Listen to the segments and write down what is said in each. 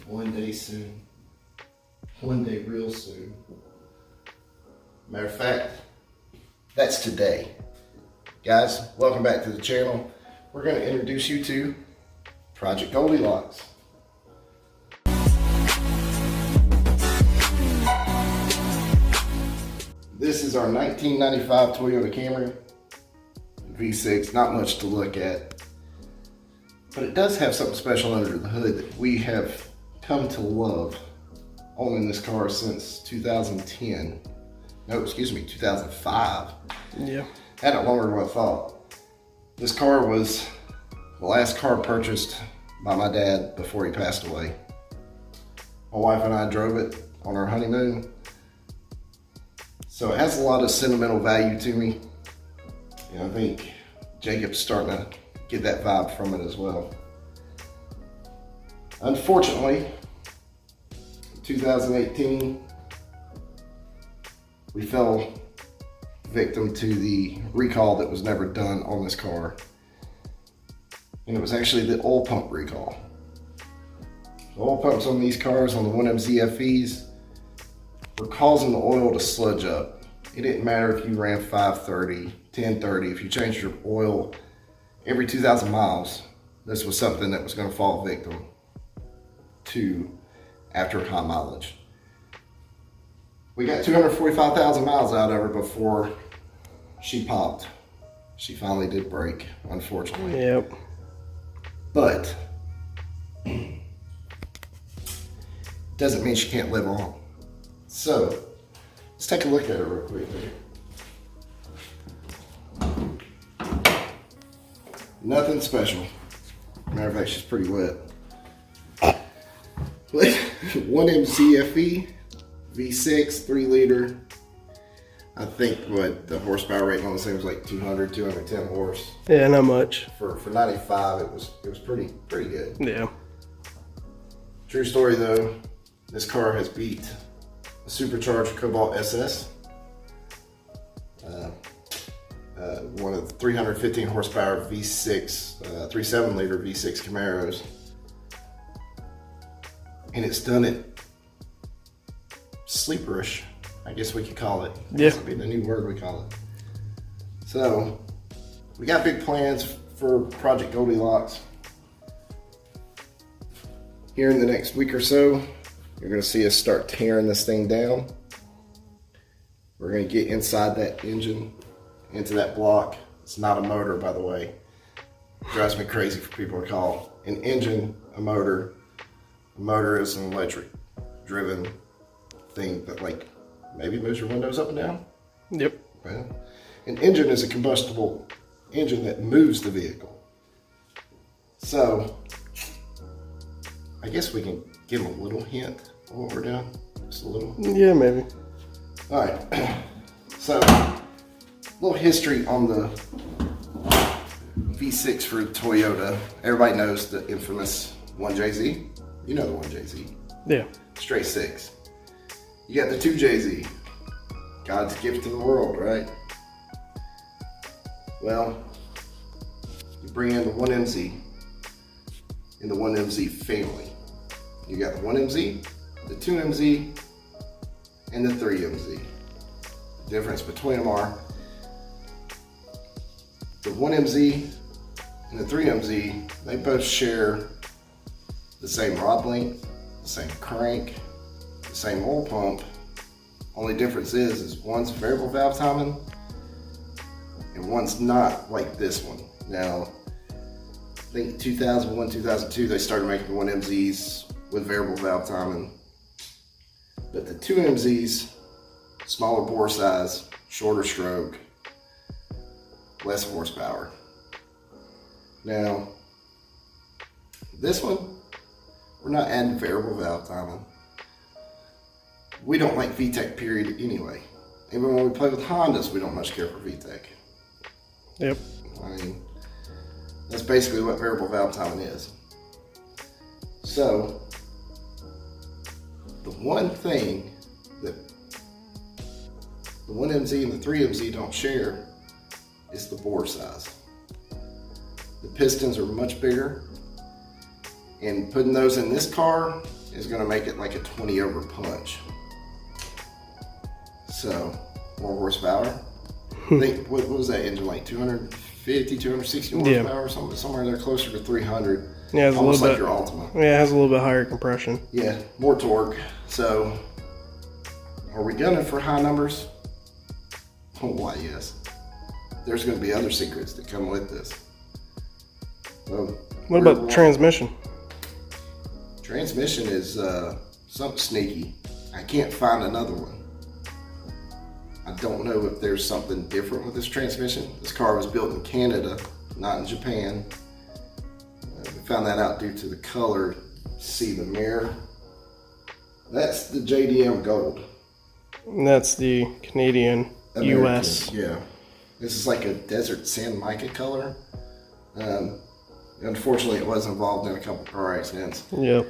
One day soon. One day real soon. Matter of fact, that's today. Guys, welcome back to the channel. We're going to introduce you to Project Goldylox. This is our 1995 Toyota Camry V6. Not much to look at, but it does have something special under the hood that we have come to love owning this car since 2010. No, excuse me, 2005. Yeah. Had it longer than I thought. This car was the last car purchased by my dad before he passed away. My wife and I drove it on our honeymoon. So it has a lot of sentimental value to me. And I think Jacob's starting to get that vibe from it as well. Unfortunately, in 2018, we fell victim to the recall that was never done on this car. And it was actually the oil pump recall. The oil pumps on these cars, on the 1MZ were causing the oil to sludge up. It didn't matter if you ran 530, 1030, if you changed your oil every 2,000 miles, this was something that was going to fall victim to after high mileage. We got 245,000 miles out of her before she popped. She finally did break, unfortunately. Yep. But doesn't mean she can't live on. So let's take a look at her real quick. Nothing special. Matter of fact, she's pretty wet. 1MZ V6, 3 liter. I think what the horsepower rating on this thing was like 200, 210 horse. Yeah, not much. For 95, it was pretty good. Yeah. True story though, this car has beat a supercharged Cobalt SS. One of the 315 horsepower V6, 3.7 liter V6 Camaros. And it's done it sleeperish, I guess we could call it. Yeah. This would be the new word we call it. So, we got big plans for Project Goldylox. Here in the next week or so, you're gonna see us start tearing this thing down. We're gonna get inside that engine, into that block. It's not a motor, by the way. It drives me crazy for people to call an engine a motor. A motor is an electric driven thing that like maybe moves your windows up and down. Yep. Well, an engine is a combustible engine that moves the vehicle. So I guess we can give them a little hint of what we're doing. Just a little. Yeah, maybe. All right. So a little history on the V6 for Toyota. Everybody knows the infamous 1JZ. You know the 1JZ. Yeah. Straight six. You got the 2JZ. God's gift to the world, right? Well, you bring in the 1MZ in the 1MZ family. You got the 1MZ, the 2MZ, and the 3MZ. The difference between them are the 1MZ and the 3MZ, they both share the same rod length, the same crank, the same oil pump. Only difference is one's variable valve timing and one's not like this one. Now, I think 2001, 2002, they started making the 1MZs with variable valve timing. But the 2MZs, smaller bore size, shorter stroke, less horsepower. Now, this one, we're not adding variable valve timing. We don't like VTEC period anyway. Even when we play with Hondas, we don't much care for VTEC. Yep. I mean, that's basically what variable valve timing is. So, the one thing that the 1MZ and the 3MZ don't share is the bore size. The pistons are much bigger, and putting those in this car is going to make it like a 20 over punch. So, more horsepower. I think, what was that engine like? 250, 260 horsepower or something? Somewhere there closer to 300. Yeah, it's almost a little like bit, your Ultima. Yeah, it has a little bit higher compression. Yeah, more torque. So, are we gunning for high numbers? Oh, why, yes. There's going to be other secrets that come with this. So, what about the transmission? Transmission is something sneaky. I can't find another one. I don't know if there's something different with this transmission. This car was built in Canada, not in Japan. We found that out due to the color. See the mirror? That's the JDM Gold. And that's the Canadian American, US. Yeah. This is like a desert sand mica color. Unfortunately, it was involved in a couple car accidents. Yep.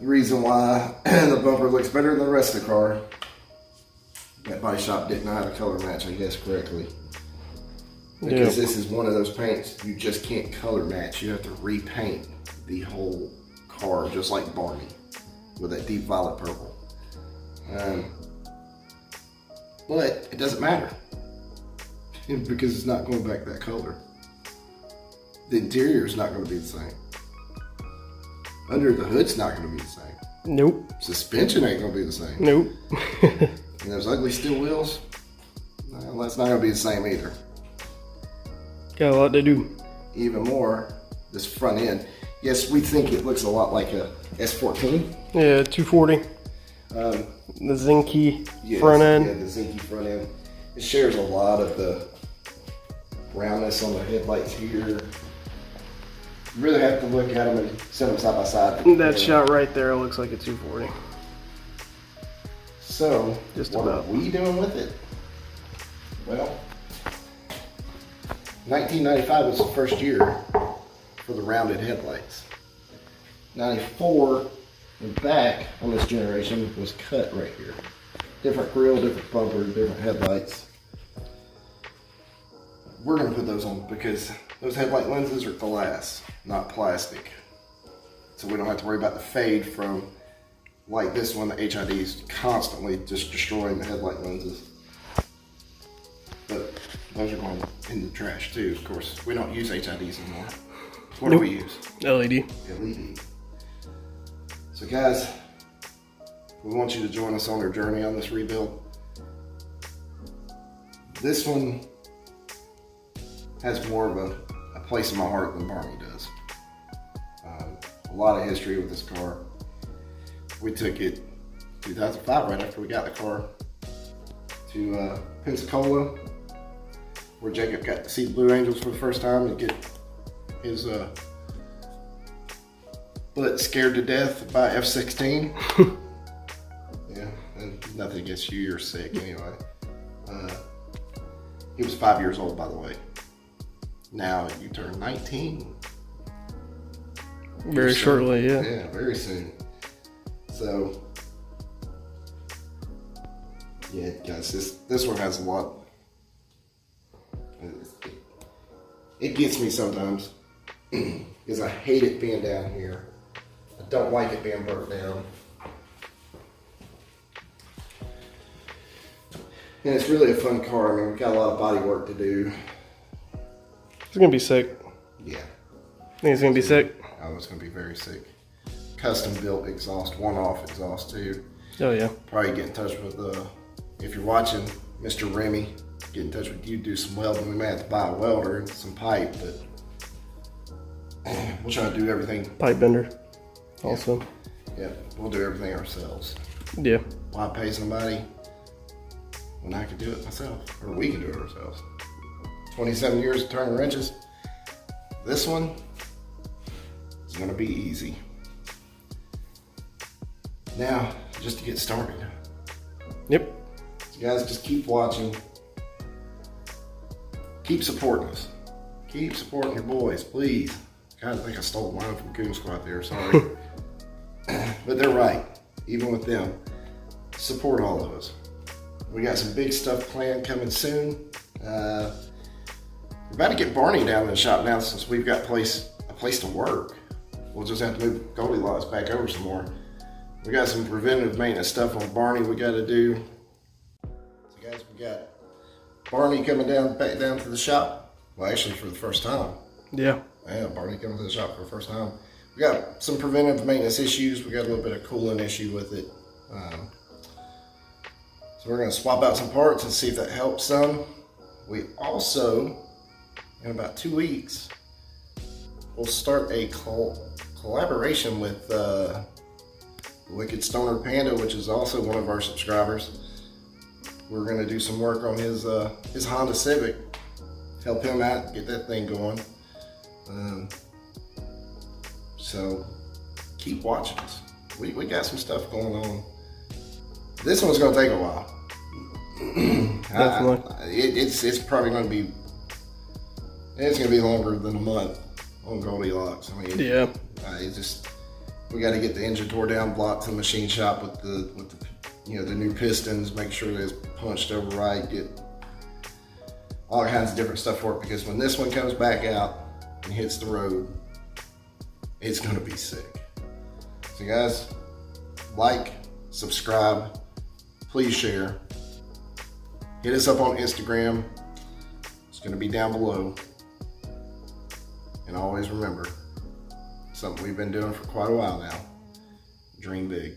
The reason why the bumper looks better than the rest of the car, that body shop didn't know how to color match, I guess, correctly. Because this is one of those paints you just can't color match. You have to repaint the whole car, just like Barney, with that deep violet purple. But it doesn't matter because it's not going back that color. The interior is not going to be the same. Under the hood's not going to be the same. Nope. Suspension ain't going to be the same. Nope. And those ugly steel wheels, well, that's not going to be the same either. Got a lot to do. Even more, this front end. Yes, we think it looks a lot like a S14. Yeah, 240. The Zinky front end. Yeah, the Zinky front end. It shares a lot of the roundness on the headlights here. You really have to look at them and set them side by side. That shot right there looks like a 240. So, Just what about. are we doing with it? Well, 1995 was the first year for the rounded headlights. 94, the back on this generation was cut right here. Different grille, different bumper, different headlights. We're going to put those on because those headlight lenses are glass, not plastic. So we don't have to worry about the fade from, like this one, the HID's constantly just destroying the headlight lenses. But those are going in the trash too, of course. We don't use HIDs anymore. What do we use? LED. LED. So guys, we want you to join us on our journey on this rebuild. This one has more of a place in my heart than Barney does. A lot of history with this car. We took it 2005, right after we got the car, to Pensacola, where Jacob got to see the Blue Angels for the first time and get his butt scared to death by F-16. Yeah, and nothing against you, you're sick anyway. He was 5 years old, by the way. Now you turn 19. Very shortly, yeah. Yeah, very soon. So, yeah, guys, this one has a lot. It gets me sometimes because I hate it being down here. I don't like it being burnt down. And it's really a fun car. I mean, we've got a lot of body work to do. It's gonna be sick. Yeah. Think it's gonna be sick? I was gonna be very sick. Custom built exhaust, one-off exhaust too. Oh yeah. Probably get in touch with, if you're watching, Mr. Remy, get in touch with you, do some welding. We may have to buy a welder and some pipe, but we'll try to do everything. Pipe bender also. Yeah, we'll do everything ourselves. Yeah. Why pay somebody when I can do it myself, or we can do it ourselves? 27 years of turning wrenches. This one is gonna be easy. Now, just to get started. Yep. So guys, just keep watching. Keep supporting us. Keep supporting your boys, please. God, I think I stole a line from Goon Squad there, sorry. But they're right, even with them. Support all of us. We got some big stuff planned coming soon. We're about to get Barney down in the shop now since we've got a place to work. We'll just have to move Goldylox back over some more. We got some preventative maintenance stuff on Barney we got to do. So guys, we got Barney coming back down to the shop. Well, actually for the first time. Yeah. Yeah, Barney coming to the shop for the first time. We got some preventative maintenance issues. We got a little bit of cooling issue with it. So we're going to swap out some parts and see if that helps some. We also, in about 2 weeks, we'll start a collaboration with Wicked Stoner Panda, which is also one of our subscribers. We're going to do some work on his Honda Civic, help him out, get that thing going. So keep watching us. We got some stuff going on. This one's going to take a while. Definitely. It's probably going to be. It's going to be longer than a month on Goldylox. I mean, Yeah. We got to get the engine tore down, block to the machine shop with the the new pistons, make sure that it's punched over right, get all kinds of different stuff for it, because when this one comes back out and hits the road, it's going to be sick. So guys, like, subscribe, please share. Hit us up on Instagram. It's going to be down below. And always remember, something we've been doing for quite a while now. Dream big.